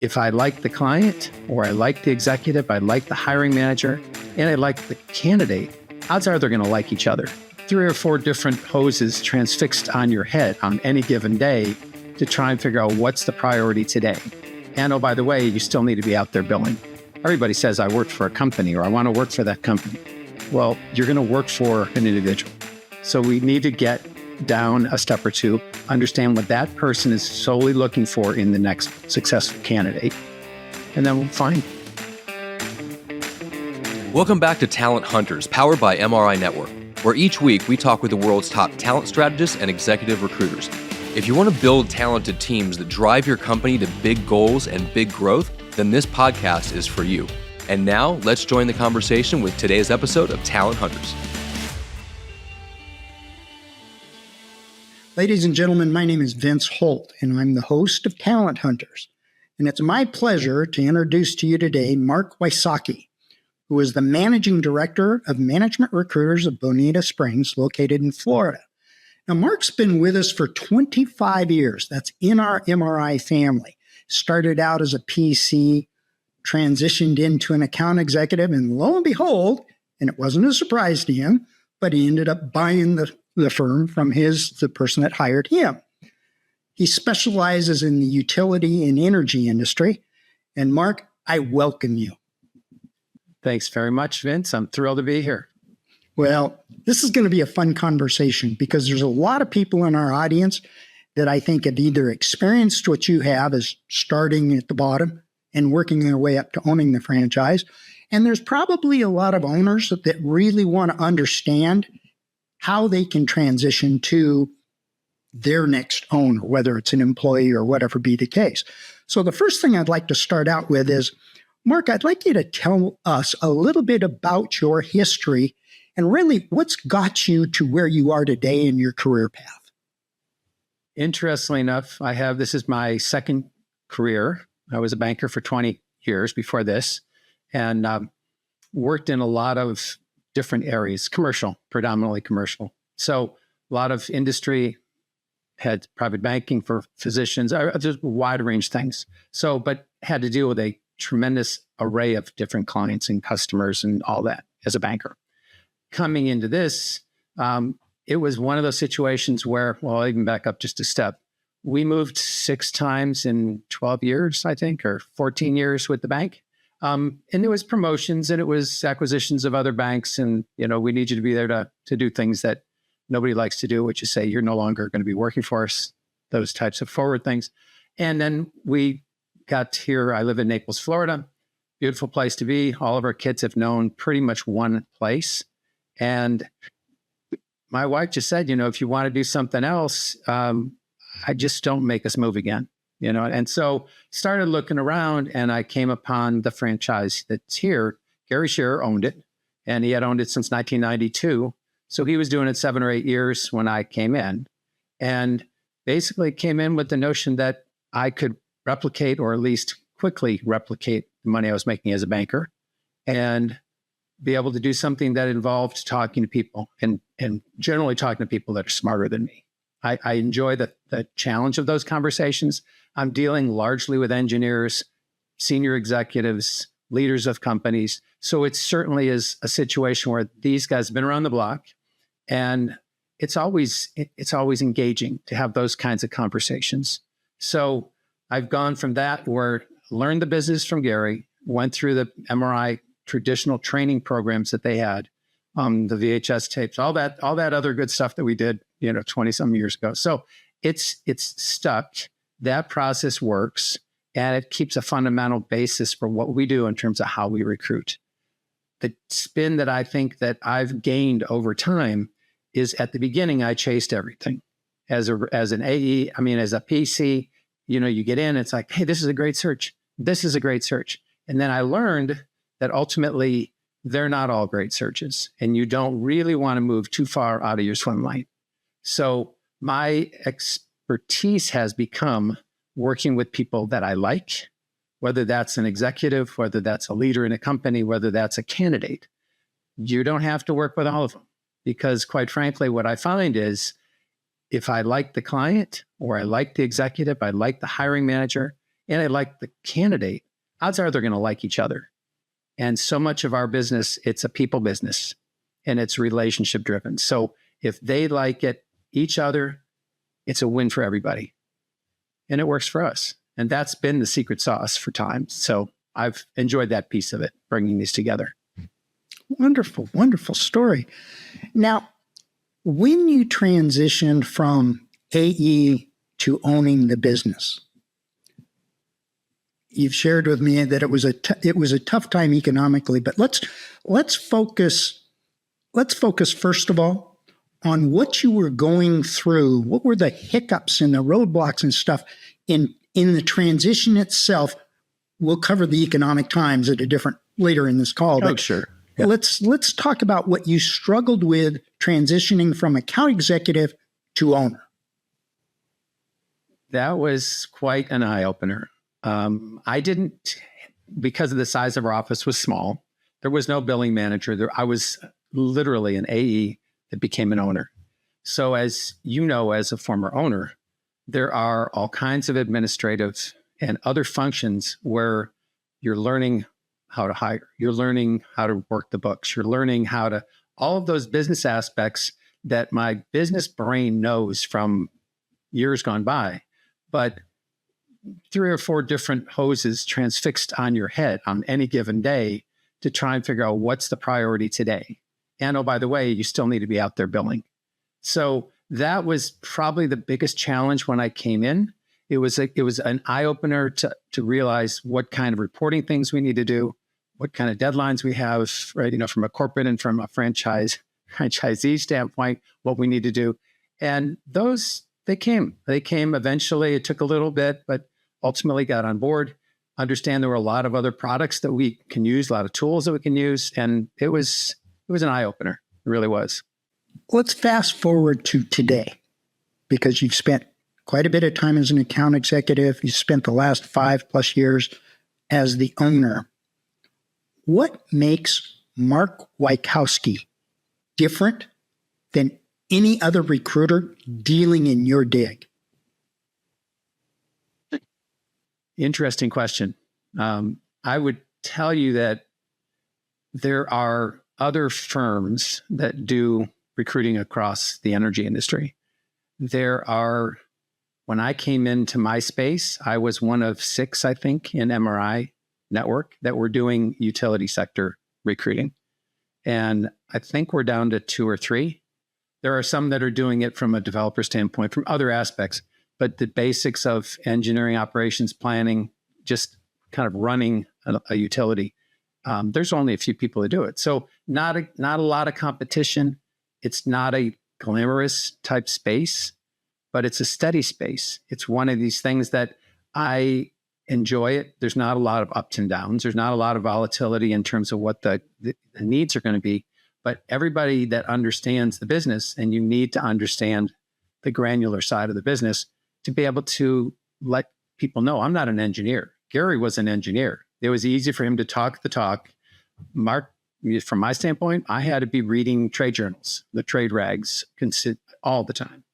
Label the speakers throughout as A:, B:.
A: If I like the client or I like the executive, I like the hiring manager, and I like the candidate, odds are they're going to like each other. 3 or 4 different poses transfixed on your head on any given day to try and figure out what's the priority today. And oh, by the way, you still need to be out there billing. Everybody says, I work for a company or I want to work for that company. Well, you're going to work for an individual. So we need to get down a step or two, understand what that person is solely looking for in the next successful candidate, and then we'll find.
B: Welcome back to Talent Hunters, powered by MRI Network, where each week we talk with the world's top talent strategists and executive recruiters. If you want to build talented teams that drive your company to big goals and big growth, then this podcast is for you. And now, let's join the conversation with today's episode of Talent Hunters.
C: Ladies and gentlemen, my name is Vince Holt, and I'm the host of Talent Hunters. And it's my pleasure to introduce to you today Mark Wysocki, who is the Managing Director of Management Recruiters of Bonita Springs, located in Florida. Now, Mark's been with us for 25 years. That's in our MRI family. Started out as a PC, transitioned into an account executive, and lo and behold, and it wasn't a surprise to him, but he ended up buying the firm from the person that hired him. He specializes in the utility and energy industry. And Mark, I welcome you.
A: Thanks very much, Vince. I'm thrilled to be here.
C: Well, this is going to be a fun conversation because there's a lot of people in our audience that I think have either experienced what you have as starting at the bottom and working their way up to owning the franchise. And there's probably a lot of owners that really want to understand how they can transition to their next owner, whether it's an employee or whatever be the case. So the first thing I'd like to start out with is, Mark, I'd like you to tell us a little bit about your history and really what's got you to where you are today in your career path.
A: Interestingly enough, this is my second career. I was a banker for 20 years before this and worked in a lot of different areas, predominantly commercial. So a lot of industry, had private banking for physicians, just a wide range of things. So, but had to deal with a tremendous array of different clients and customers and all that as a banker. Coming into this, it was one of those situations where, well, I'll even back up just a step. We moved 6 times in 12 years, I think, or 14 years with the bank. And it was promotions and it was acquisitions of other banks. And, we need you to be there to do things that nobody likes to do, which is say, you're no longer going to be working for us, those types of forward things. And then we got here. I live in Naples, Florida, beautiful place to be. All of our kids have known pretty much one place. And my wife just said, if you want to do something else, I just don't make us move again. And so started looking around and I came upon the franchise that's here. Gary Shearer owned it and he had owned it since 1992. So he was doing it 7 or 8 years when I came in and basically came in with the notion that I could replicate or at least quickly replicate the money I was making as a banker and be able to do something that involved talking to people and generally talking to people that are smarter than me. I enjoy the challenge of those conversations. I'm dealing largely with engineers, senior executives, leaders of companies. So it certainly is a situation where these guys have been around the block and it's always engaging to have those kinds of conversations. So I've gone from that where learned the business from Gary, went through the MRI traditional training programs that they had, the VHS tapes, all that other good stuff that we did, 20 some years ago. So it's stuck. That process works and it keeps a fundamental basis for what we do in terms of how we recruit. The spin that I think that I've gained over time is at the beginning, I chased everything as an AE. As a PC, you get in, it's like, hey, this is a great search. This is a great search. And then I learned that ultimately they're not all great searches and you don't really want to move too far out of your swim lane. So my expertise has become working with people that I like, whether that's an executive, whether that's a leader in a company, whether that's a candidate. You don't have to work with all of them because quite frankly, what I find is if I like the client or I like the executive, I like the hiring manager, and I like the candidate, odds are they're going to like each other. And so much of our business, it's a people business and it's relationship driven. So if they like each other, it's a win for everybody. And it works for us. And that's been the secret sauce for time. So I've enjoyed that piece of it, bringing these together.
C: Wonderful, wonderful story. Now, when you transitioned from AE to owning the business, you've shared with me that it was a tough time economically, but let's focus first of all on what you were going through. What were the hiccups and the roadblocks and stuff in the transition itself? We'll cover the economic times at a different later in this call.
A: Oh, sure. Yeah.
C: Let's talk about what you struggled with transitioning from account executive to owner.
A: That was quite an eye opener. I didn't, because of the size of our office was small, there was no billing manager. I was literally an AE that became an owner. So as you know, as a former owner, there are all kinds of administrative and other functions where you're learning how to hire, you're learning how to work the books, you're learning how to, all of those business aspects that my business brain knows from years gone by. But 3 or 4 different hoses transfixed on your head on any given day to try and figure out what's the priority today. And oh, by the way, you still need to be out there billing. So that was probably the biggest challenge when I came in. It was an eye opener to realize what kind of reporting things we need to do, what kind of deadlines we have, right? You know, from a corporate and from a franchisee standpoint, what we need to do. And those, they came eventually. It took a little bit, but ultimately got on board, understand there were a lot of other products that we can use, a lot of tools that we can use. And it was an eye opener. It really was.
C: Let's fast forward to today, because you've spent quite a bit of time as an account executive. You spent the last 5+ years as the owner. What makes Mark Wykowski different than any other recruiter dealing in your dig?
A: Interesting question. I would tell you that there are other firms that do recruiting across the energy industry. When I came into my space, I was one of 6, I think, in MRI network that were doing utility sector recruiting. And I think we're down to 2 or 3. There are some that are doing it from a developer standpoint, from other aspects, but the basics of engineering, operations, planning, just kind of running a utility, there's only a few people that do it. So not a lot of competition. It's not a glamorous type space, but it's a steady space. It's one of these things that I enjoy it. There's not a lot of ups and downs. There's not a lot of volatility in terms of what the needs are going to be. But everybody that understands the business, and you need to understand the granular side of the business to be able to let people know, I'm not an engineer. Gary was an engineer. It was easy for him to talk the talk. Mark, from my standpoint, I had to be reading trade journals, the trade rags all the time,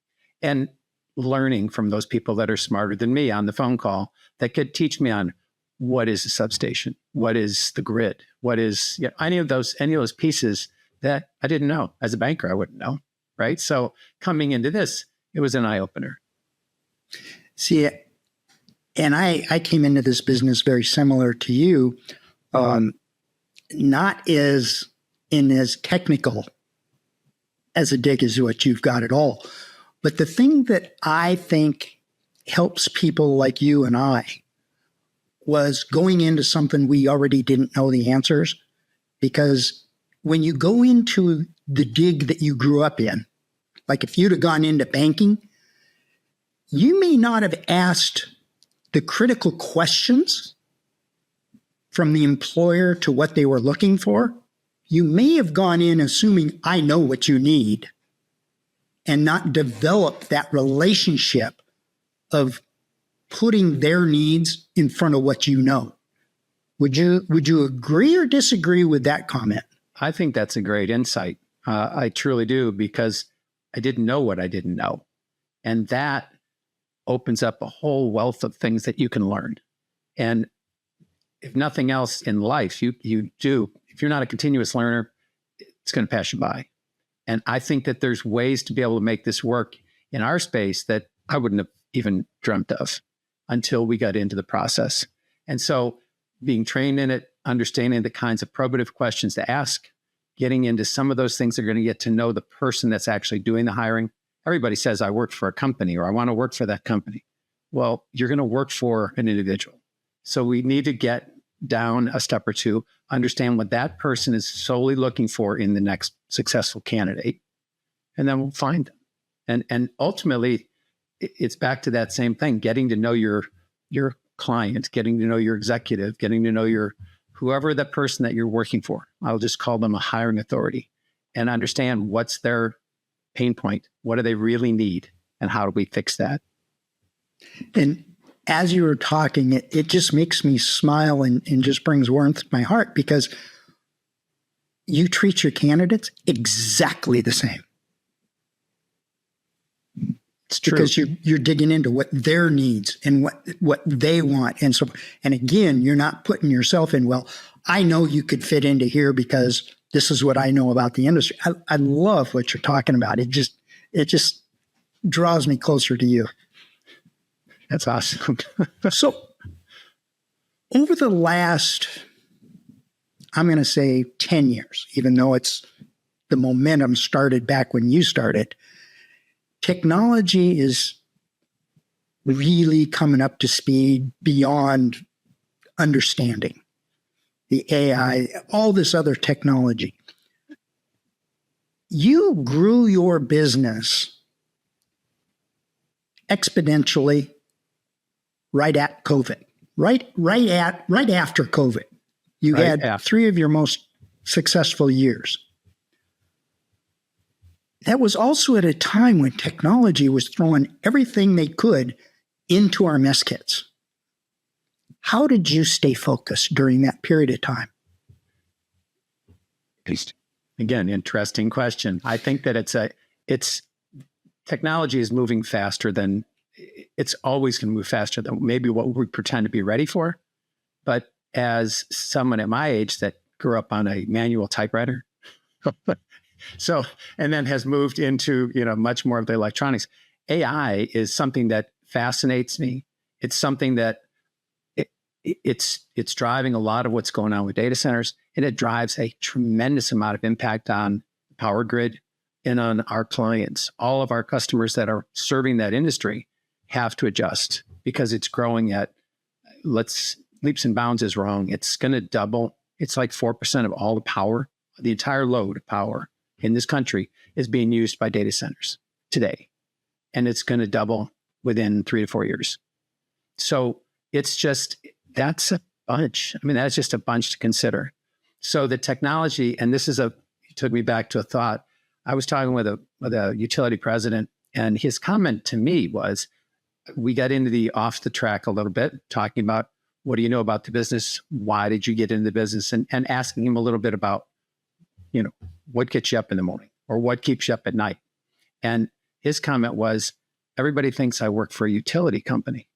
A: and learning from those people that are smarter than me on the phone call that could teach me on what is a substation, what is the grid, what is any of those pieces that I didn't know. As a banker, I wouldn't know, right? So coming into this, it was an eye opener.
C: See, and I came into this business very similar to you, not as technical as a dig as what you've got at all. But the thing that I think helps people like you and I was going into something we already didn't know the answers. Because when you go into the dig that you grew up in, like if you'd have gone into banking, you may not have asked the critical questions from the employer to what they were looking for. You may have gone in assuming I know what you need and not develop that relationship of putting their needs in front of what you know. Would you agree or disagree with that comment?
A: I think that's a great insight. I truly do, because I didn't know what I didn't know. And that opens up a whole wealth of things that you can learn. And if nothing else in life, you do, if you're not a continuous learner, it's going to pass you by. And I think that there's ways to be able to make this work in our space that I wouldn't have even dreamt of until we got into the process. And so being trained in it, understanding the kinds of probative questions to ask, getting into some of those things that are going to get to know the person that's actually doing the hiring. Everybody says, I work for a company or I want to work for that company. Well, you're going to work for an individual. So we need to get down a step or two, understand what that person is solely looking for in the next successful candidate, and then we'll find them. And ultimately, it's back to that same thing, getting to know your client, getting to know your executive, getting to know your whoever that person that you're working for. I'll just call them a hiring authority, and understand what's their pain point, what do they really need, and how do we fix that?
C: And as you were talking, it just makes me smile and just brings warmth to my heart, because you treat your candidates exactly the same.
A: It's true.
C: Because you're digging into what their needs and what they want. And so, and again, you're not putting yourself in, well, I know you could fit into here because this is what I know about the industry. I love what you're talking about. It just draws me closer to you.
A: That's awesome.
C: So over the last, I'm going to say 10 years, even though the momentum started back when you started, technology is really coming up to speed beyond understanding. The AI, all this other technology. You grew your business exponentially right at COVID, right after COVID. You had 3 of your most successful years. That was also at a time when technology was throwing everything they could into our mess kits. How did you stay focused during that period of time?
A: Again, interesting question. I think that it's technology is moving faster than it's always going to move faster than maybe what we pretend to be ready for. But as someone at my age that grew up on a manual typewriter, so, and then has moved into, much more of the electronics, AI is something that fascinates me. It's something that it's driving a lot of what's going on with data centers, and it drives a tremendous amount of impact on the power grid and on our clients. All of our customers that are serving that industry have to adjust because it's growing at, leaps and bounds is wrong. It's going to double. It's like 4% of all the power, the entire load of power in this country is being used by data centers today. And it's going to double within 3 to 4 years. So that's a bunch. I mean, that's just a bunch to consider. So the technology, and it took me back to a thought. I was talking with a utility president, and his comment to me was, we got into the off the track a little bit, talking about, what do you know about the business? Why did you get into the business? And asking him a little bit about, what gets you up in the morning or what keeps you up at night? And his comment was, everybody thinks I work for a utility company.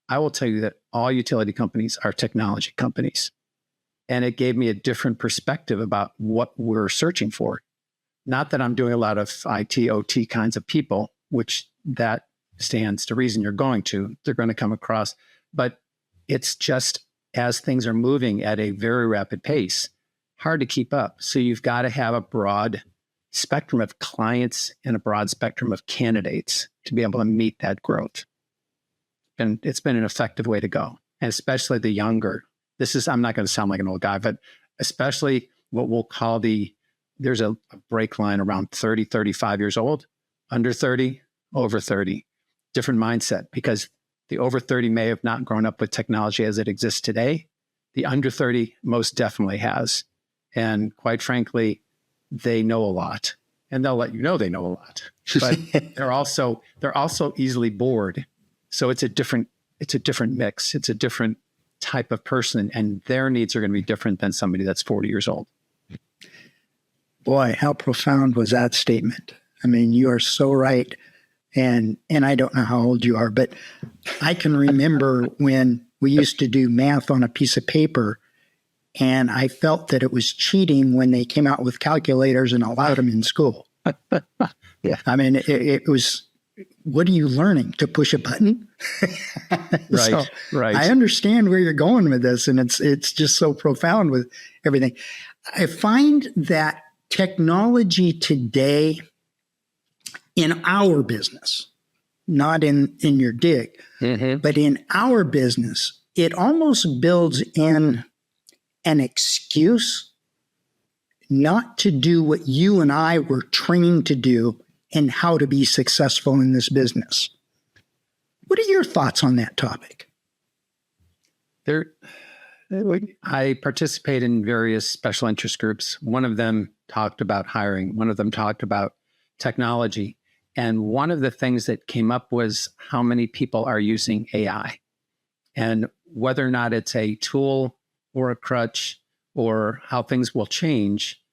A: I will tell you that all utility companies are technology companies. And it gave me a different perspective about what we're searching for. Not that I'm doing a lot of IT, OT kinds of people, which that stands to reason they're going to come across. But it's just, as things are moving at a very rapid pace, hard to keep up. So you've got to have a broad spectrum of clients and a broad spectrum of candidates to be able to meet that growth. And it's been an effective way to go. And especially the younger, I'm not going to sound like an old guy, but especially what we'll call there's a break line around 30, 35 years old, under 30, over 30, different mindset, because the over 30 may have not grown up with technology as it exists today. The under 30 most definitely has. And quite frankly, they know a lot, and they'll let you know they know a lot, but they're also easily bored. So it's a different mix. It's a different type of person, and their needs are going to be different than somebody that's 40 years old.
C: Boy, how profound was that statement? I mean, you are so right. And I don't know how old you are, but I can remember when We used to do math on a piece of paper, and I felt that it was cheating when they came out with calculators and allowed them in school.
A: Yeah.
C: I mean, it was, what are you learning? To push a button?
A: Right,
C: So
A: right.
C: I understand where you're going with this, and it's just so profound with everything. I find that technology today in our business, not in your gig, but in our business, it almost builds in an excuse not to do what you and I were trained to do and how to be successful in this business. What are your thoughts on that topic?
A: I participate in various special interest groups. One of them talked about hiring. One of them talked about technology. And one of the things that came up was how many people are using AI and whether or not it's a tool or a crutch or how things will change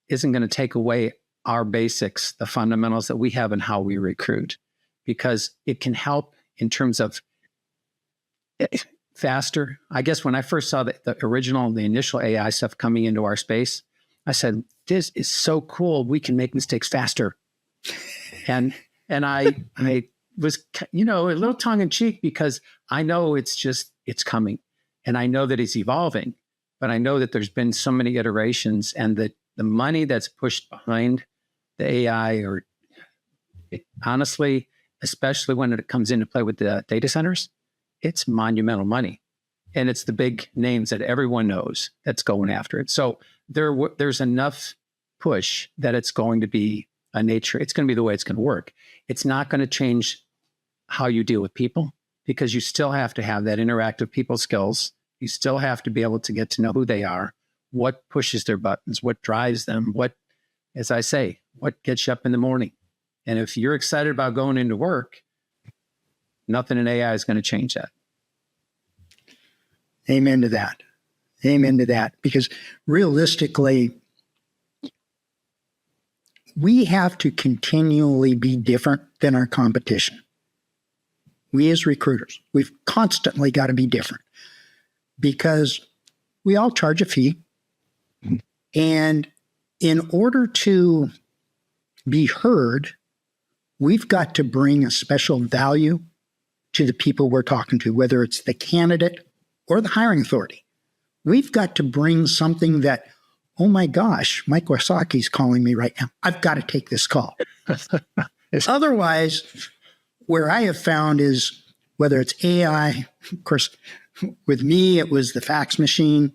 A: isn't going to take away our basics, the fundamentals that we have and how we recruit, because it can help in terms of faster. I guess when I first saw the initial AI stuff coming into our space, I said, this is so cool. We can make mistakes faster. And I was, a little tongue in cheek because I know it's coming and I know that it's evolving, but I know that there's been so many iterations and that the money that's pushed behind the AI honestly, especially when it comes into play with the data centers, it's monumental money. And it's the big names that everyone knows that's going after it. So there's enough push that it's going to be it's going to be the way it's going to work. It's not going to change how you deal with people because you still have to have that interactive people skills. You still have to be able to get to know who they are, what pushes their buttons, what drives them, as I say, what gets you up in the morning. And if you're excited about going into work, nothing in AI is going to change that.
C: Amen to that. Amen to that. Because realistically, we have to continually be different than our competition. We as recruiters, we've constantly got to be different because we all charge a fee. And in order to be heard, we've got to bring a special value to the people we're talking to, whether it's the candidate or the hiring authority. We've got to bring something that, oh my gosh, Mike Wasaki's calling me right now. I've got to take this call. Otherwise, where I have found is whether it's AI, of course, with me, it was the fax machine.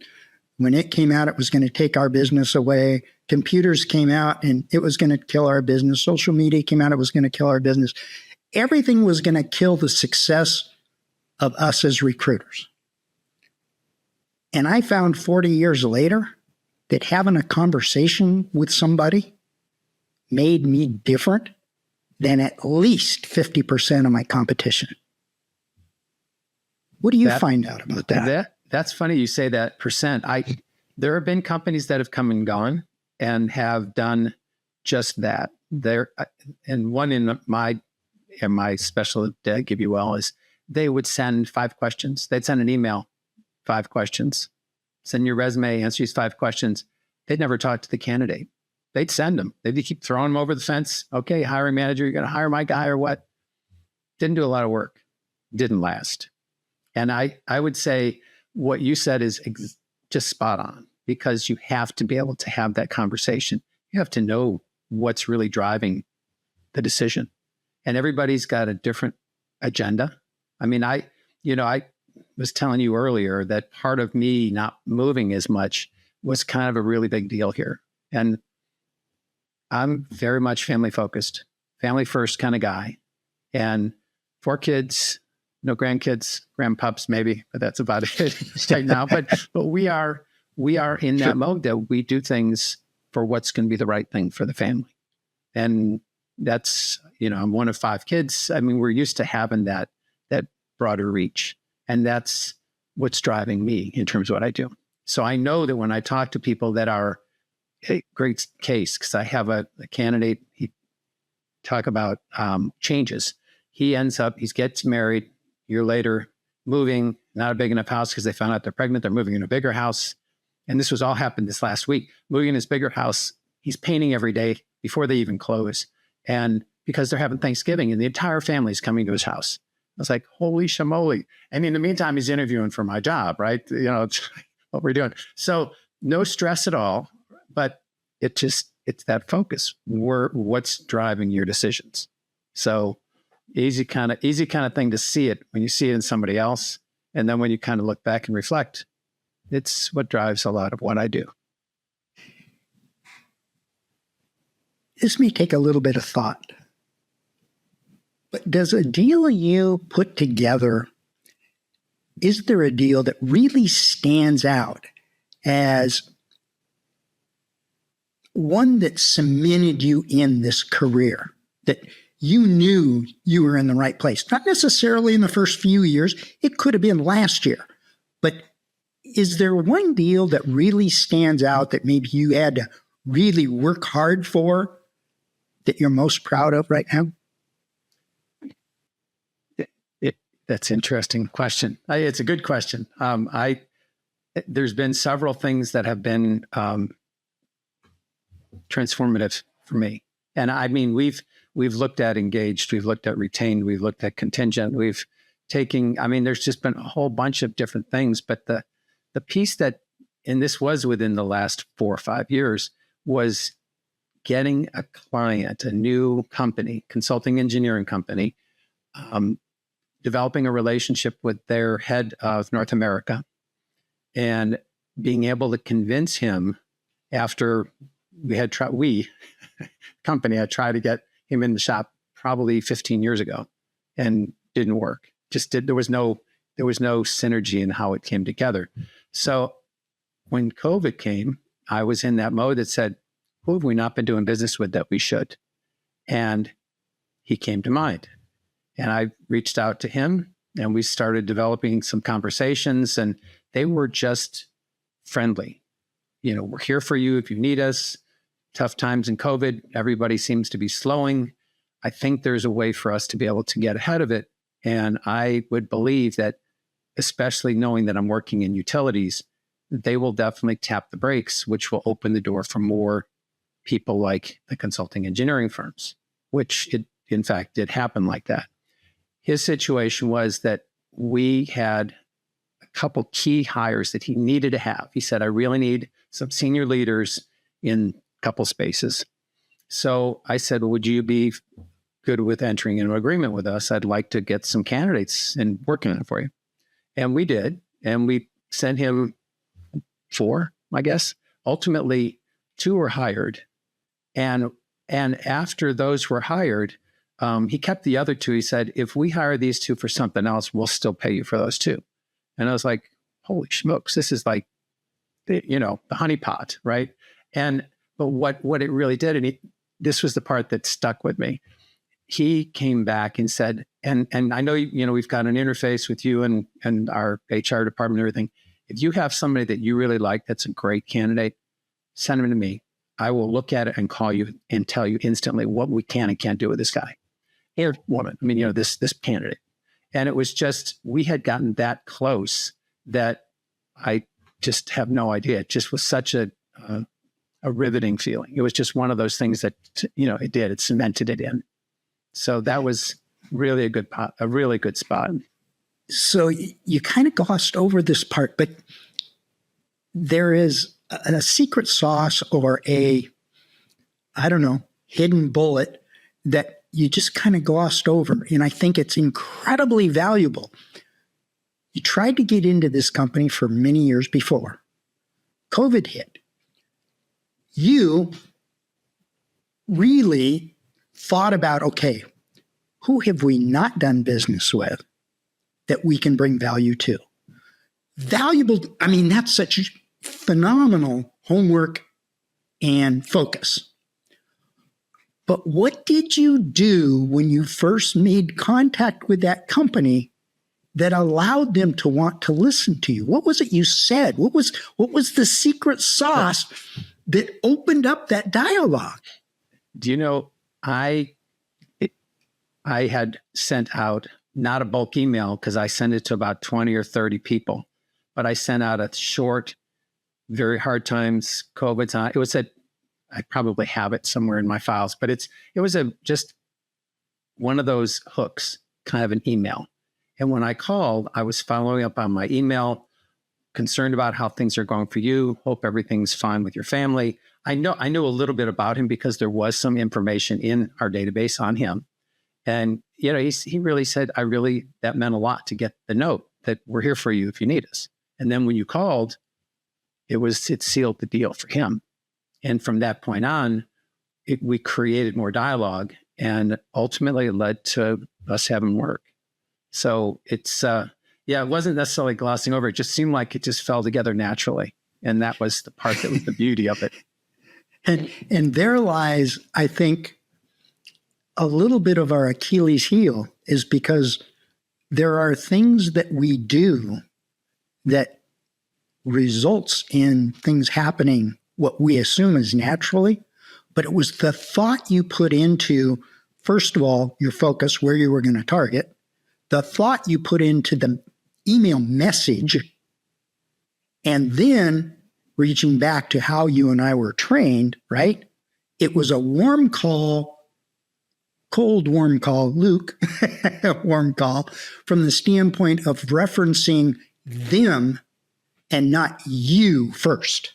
C: When it came out, it was going to take our business away. Computers came out and it was going to kill our business. Social media came out, it was going to kill our business. Everything was going to kill the success of us as recruiters. And I found 40 years later that having a conversation with somebody made me different than at least 50% of my competition. What do you find out about that?
A: That's funny you say that percent. There have been companies that have come and gone and have done just that. And one in my special dig, if you will, is they would send 5 questions. They'd send an email, 5 questions. Send your resume, answer these 5 questions. They'd never talk to the candidate. They'd send them. They'd keep throwing them over the fence. Okay, hiring manager, you're going to hire my guy or what? Didn't do a lot of work. Didn't last. And I would say what you said is just spot on because you have to be able to have that conversation. You have to know what's really driving the decision. And everybody's got a different agenda. I mean, I was telling you earlier that part of me not moving as much was kind of a really big deal here. And I'm very much family focused, family first kind of guy. And 4 kids, no grandkids, grandpups maybe, but that's about it right now. But we are in that mode that we do things for what's going to be the right thing for the family. And that's, I'm one of 5 kids. I mean, we're used to having that broader reach. And that's what's driving me in terms of what I do. So I know that when I talk to people that are a great case, because I have a candidate, he talk about changes. He gets married, a year later, moving, not a big enough house because they found out they're pregnant. They're moving in a bigger house. And this was all happened this last week. Moving in his bigger house, he's painting every day before they even close. And because they're having Thanksgiving and the entire family is coming to his house. I was like, holy shamoly. And in the meantime, he's interviewing for my job, right? It's what we're doing. So no stress at all, but it's that focus. What's driving your decisions? So easy kind of thing to see it when you see it in somebody else. And then when you kind of look back and reflect, it's what drives a lot of what I do.
C: This may take a little bit of thought, but does a deal you put together, is there a deal that really stands out as one that cemented you in this career, that you knew you were in the right place? Not necessarily in the first few years. It could have been last year. But is there one deal that really stands out that maybe you had to really work hard for that you're most proud of right now?
A: That's an interesting question. It's a good question. There's been several things that have been transformative for me. And I mean, we've looked at engaged, we've looked at retained, we've looked at contingent, there's just been a whole bunch of different things. But the piece that, and this was within the last 4 or 5 years, was getting a client, a new company, consulting engineering company, developing a relationship with their head of North America and being able to convince him after company had tried to get him in the shop probably 15 years ago and didn't work. There was no synergy in how it came together. So when COVID came, I was in that mode that said, who have we not been doing business with that we should? And he came to mind. And I reached out to him and we started developing some conversations, and they were just friendly. We're here for you if you need us. Tough times in COVID, everybody seems to be slowing. I think there's a way for us to be able to get ahead of it. And I would believe that, especially knowing that I'm working in utilities, they will definitely tap the brakes, which will open the door for more people like the consulting engineering firms, which in fact did happen like that. His situation was that we had a couple key hires that he needed to have. He said, I really need some senior leaders in a couple spaces. So I said, well, would you be good with entering into an agreement with us? I'd like to get some candidates and working on it for you. And we did. And we sent him 4, I guess. Ultimately, 2 were hired. And after those were hired, he kept the other 2. He said, if we hire these 2 for something else, we'll still pay you for those 2. And I was like, holy smokes, this is like, the honeypot, right? But what it really did, and this was the part that stuck with me. He came back and said, and I know, we've got an interface with you and our HR department and everything. If you have somebody that you really like, that's a great candidate, send them to me. I will look at it and call you and tell you instantly what we can and can't do with this guy or woman. This candidate. And it was just, we had gotten that close that I just have no idea. It just was such a riveting feeling. It was just one of those things that, it cemented it in. So that was really a really good spot.
C: So you kind of glossed over this part, but there is a secret sauce or hidden bullet that you just kind of glossed over. And I think it's incredibly valuable. You tried to get into this company for many years before COVID hit. You really thought about, okay, who have we not done business with that we can bring value to? Valuable, that's such phenomenal homework and focus. But what did you do when you first made contact with that company that allowed them to want to listen to you? What was it you said? What was the secret sauce that opened up that dialogue?
A: Do you know, I had sent out not a bulk email because I sent it to about 20 or 30 people, but I sent out a short, very hard times, COVID's on. It was I probably have it somewhere in my files, but it was just one of those hooks, kind of an email. And when I called, I was following up on my email, concerned about how things are going for you. Hope everything's fine with your family. I knew a little bit about him because there was some information in our database on him. And, he really said, that meant a lot to get the note that we're here for you if you need us. And then when you called, it sealed the deal for him. And from that point on, we created more dialogue, and ultimately it led to us having work. So it's, it wasn't necessarily glossing over. It just seemed like it just fell together naturally. And that was the part that was the beauty of it.
C: And there lies, I think, a little bit of our Achilles heel, is because there are things that we do that results in things happening what we assume is naturally, but it was the thought you put into, first of all, your focus, where you were going to target, the thought you put into the email message, and then reaching back to how you and I were trained, right? It was a warm call, cold warm call, Luke, warm call, from the standpoint of referencing them and not you first.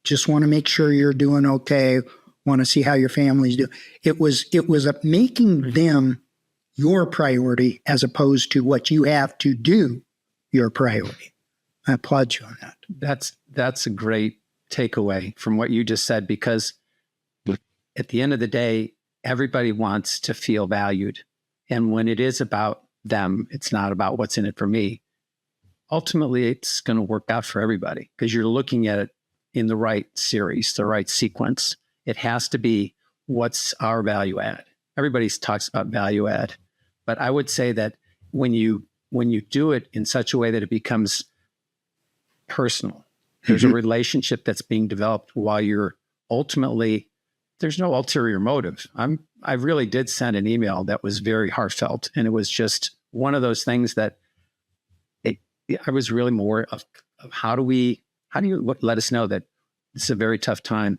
C: Just want to make sure you're doing okay. Want to see how your family's doing. It was making them your priority as opposed to what you have to do your priority. I applaud you on that.
A: That's a great takeaway from what you just said, because at the end of the day, everybody wants to feel valued. And when it is about them, it's not about what's in it for me. Ultimately, it's going to work out for everybody because you're looking at it in the right series, the right sequence. It has to be, what's our value add? Everybody talks about value add, but I would say that when you do it in such a way that it becomes personal, there's a relationship that's being developed while you're ultimately, there's no ulterior motive. I really did send an email that was very heartfelt, and it was just one of those things that I was really more of how do you let us know that this is a very tough time?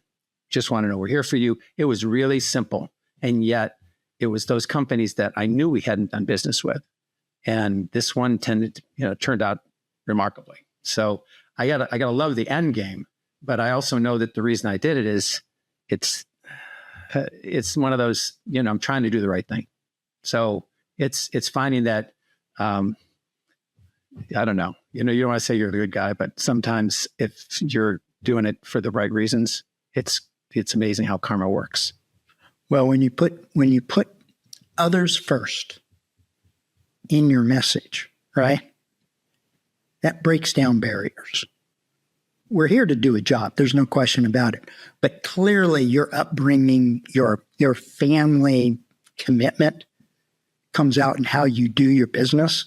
A: Just want to know we're here for you. It was really simple. And yet it was those companies that I knew we hadn't done business with. And this one turned out remarkably. So I gotta love the end game, but I also know that the reason I did it is it's one of those, I'm trying to do the right thing. So it's finding that, I don't know, you don't want to say you're the good guy, but sometimes if you're doing it for the right reasons, it's amazing how karma works.
C: Well, when you put others first in your message, right? That breaks down barriers. We're here to do a job. There's no question about it. But clearly your upbringing, your family commitment comes out in how you do your business.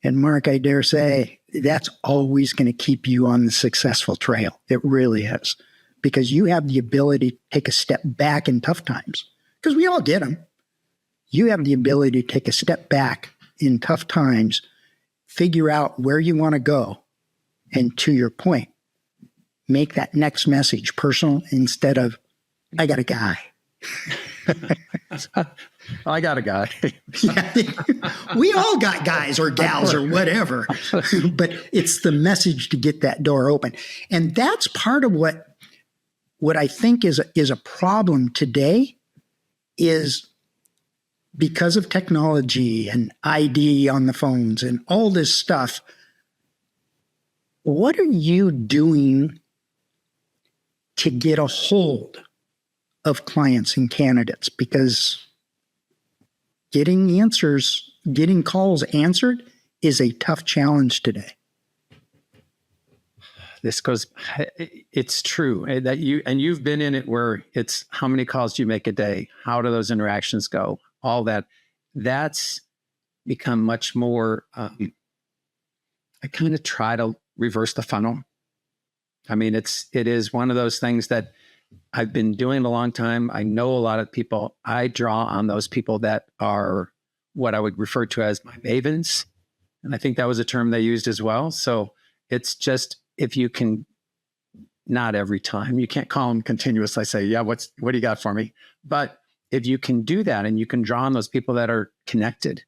C: And Mark, I dare say that's always going to keep you on the successful trail. It really is. Because you have the ability to take a step back in tough times. Because we all get them. You have the ability to take a step back in tough times, figure out where you want to go, and to your point, make that next message personal instead of, I got a guy.
A: I got a guy.
C: We all got guys or gals or whatever, but it's the message to get that door open. And that's part of what I think is a problem today, is because of technology and ID on the phones and all this stuff. What are you doing to get a hold of clients and candidates? Because getting calls answered is a tough challenge today. It's
A: true that you've been in it, where it's how many calls do you make a day? How do those interactions go? All that's become much more, I kind of try to reverse the funnel. I mean, it is one of those things that I've been doing a long time. I know a lot of people. I draw on those people that are what I would refer to as my mavens. And I think that was a term they used as well. So it's just, if you can, not every time, you can't call them continuously, say, yeah, what do you got for me? But if you can do that and you can draw on those people that are connected,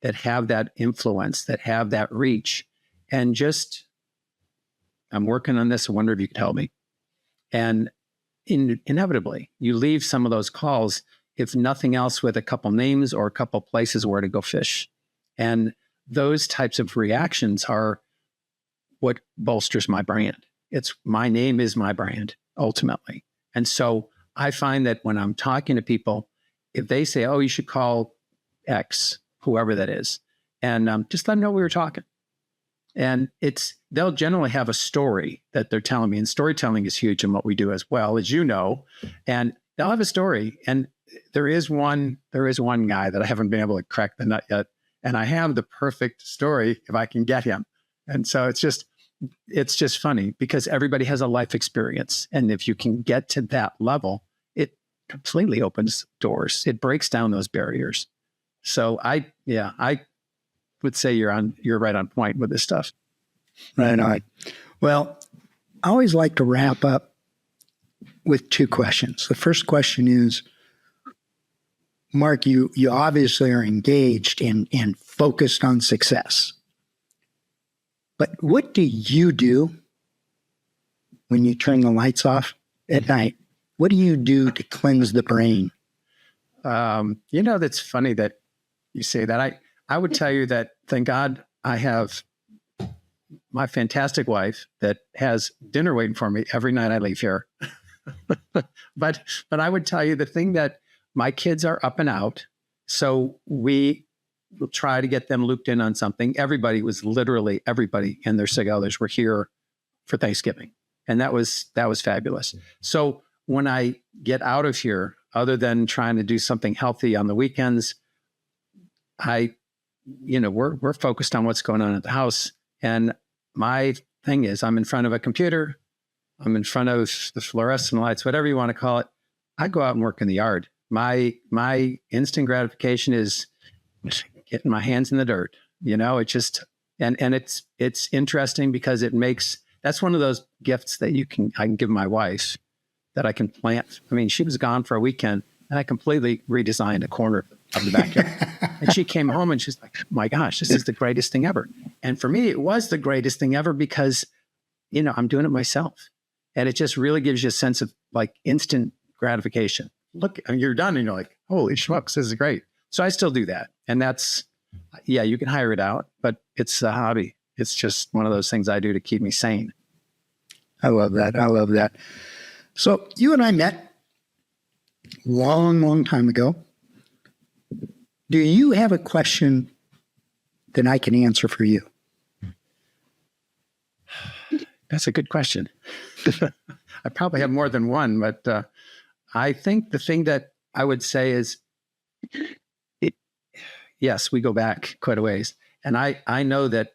A: that have that influence, that have that reach, and just, I'm working on this. I wonder if you could help me. And inevitably, you leave some of those calls, if nothing else, with a couple names or a couple places where to go fish. And those types of reactions are what bolsters my brand. It's my name is my brand, ultimately. And so I find that when I'm talking to people, if they say, oh, you should call X, whoever that is, and just let them know we were talking. And they'll generally have a story that they're telling me. And storytelling is huge in what we do as well, as you know. And they'll have a story. And there is one guy that I haven't been able to crack the nut yet. And I have the perfect story if I can get him. And so it's just funny because everybody has a life experience. And if you can get to that level, it completely opens doors. It breaks down those barriers. So I would say you're right on point with this stuff.
C: Right on. Well, I always like to wrap up with two questions. The first question is, Mark, you obviously are engaged and focused on success. But what do you do when you turn the lights off at night? What do you do to cleanse the brain?
A: That's funny that you say that. I would tell you that, thank God, I have my fantastic wife that has dinner waiting for me every night I leave here. But I would tell you the thing that my kids are up and out, so we will try to get them looped in on something. Everybody and their sig others were here for Thanksgiving, and that was fabulous. So when I get out of here, other than trying to do something healthy on the weekends, we're focused on what's going on at the house. And my thing is, I'm in front of a computer, I'm in front of the fluorescent lights, whatever you want to call it. I go out and work in the yard. My instant gratification is getting my hands in the dirt. It just, and it's interesting because that's one of those gifts that I can give my wife, that I can plant. I mean, she was gone for a weekend and I completely redesigned a corner of the backyard. And she came home and she's like, my gosh, this is the greatest thing ever. And for me, it was the greatest thing ever because, I'm doing it myself. And it just really gives you a sense of like instant gratification. Look, you're done and you're like, holy schmucks, this is great. So I still do that. And that's, you can hire it out, but it's a hobby. It's just one of those things I do to keep me sane.
C: I love that. So you and I met long, long time ago. Do you have a question that I can answer for you?
A: That's a good question. I probably have more than one, but I think the thing that I would say is, yes, we go back quite a ways. And I know that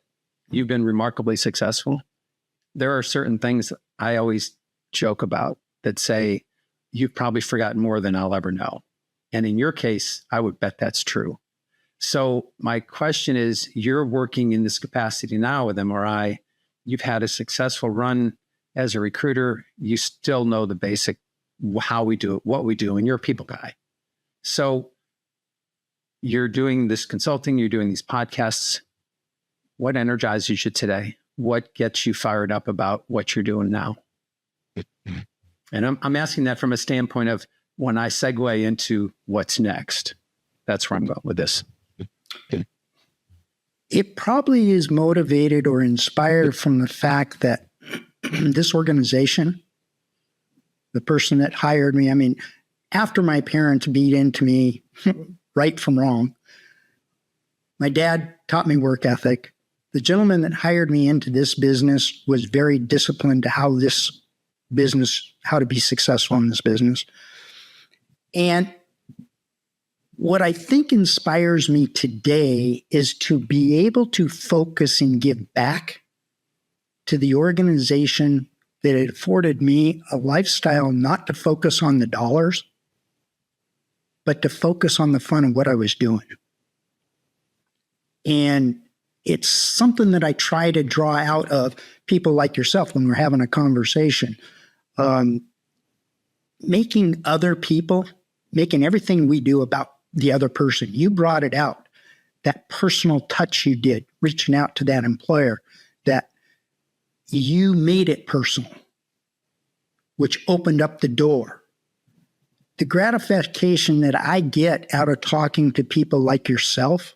A: you've been remarkably successful. There are certain things I always joke about that say, you've probably forgotten more than I'll ever know. And in your case, I would bet that's true. So my question is, you're working in this capacity now with MRI. You've had a successful run as a recruiter. You still know the basic, how we do it, what we do, and you're a people guy. So you're doing this consulting, you're doing these podcasts. What energizes you today? What gets you fired up about what you're doing now? And I'm asking that from a standpoint of when I segue into what's next. That's where I'm going with this.
C: It probably is motivated or inspired from the fact that this organization, the person that hired me, I mean, after my parents beat into me right from wrong, my dad taught me work ethic. The gentleman that hired me into this business was very disciplined to how to be successful in this business. And what I think inspires me today is to be able to focus and give back to the organization that had afforded me a lifestyle, not to focus on the dollars, but to focus on the fun of what I was doing. And it's something that I try to draw out of people like yourself when we're having a conversation. Making other people, making everything we do about the other person. You brought it out, that personal touch you did, reaching out to that employer, that you made it personal, which opened up the door. The gratification that I get out of talking to people like yourself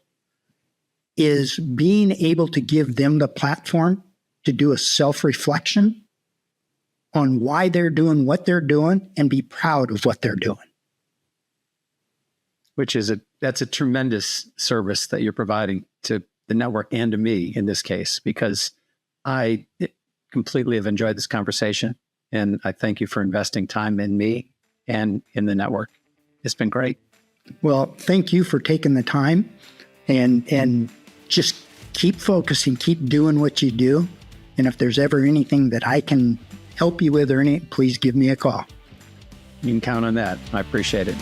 C: is being able to give them the platform to do a self-reflection on why they're doing what they're doing and be proud of what they're doing.
A: That's a tremendous service that you're providing to the network and to me in this case, because I completely have enjoyed this conversation. And I thank you for investing time in me and in the network. It's been great.
C: Well, thank you for taking the time and just keep focusing, keep doing what you do. And if there's ever anything that I can help you with or anything, please give me a call.
A: You can count on that. I appreciate it.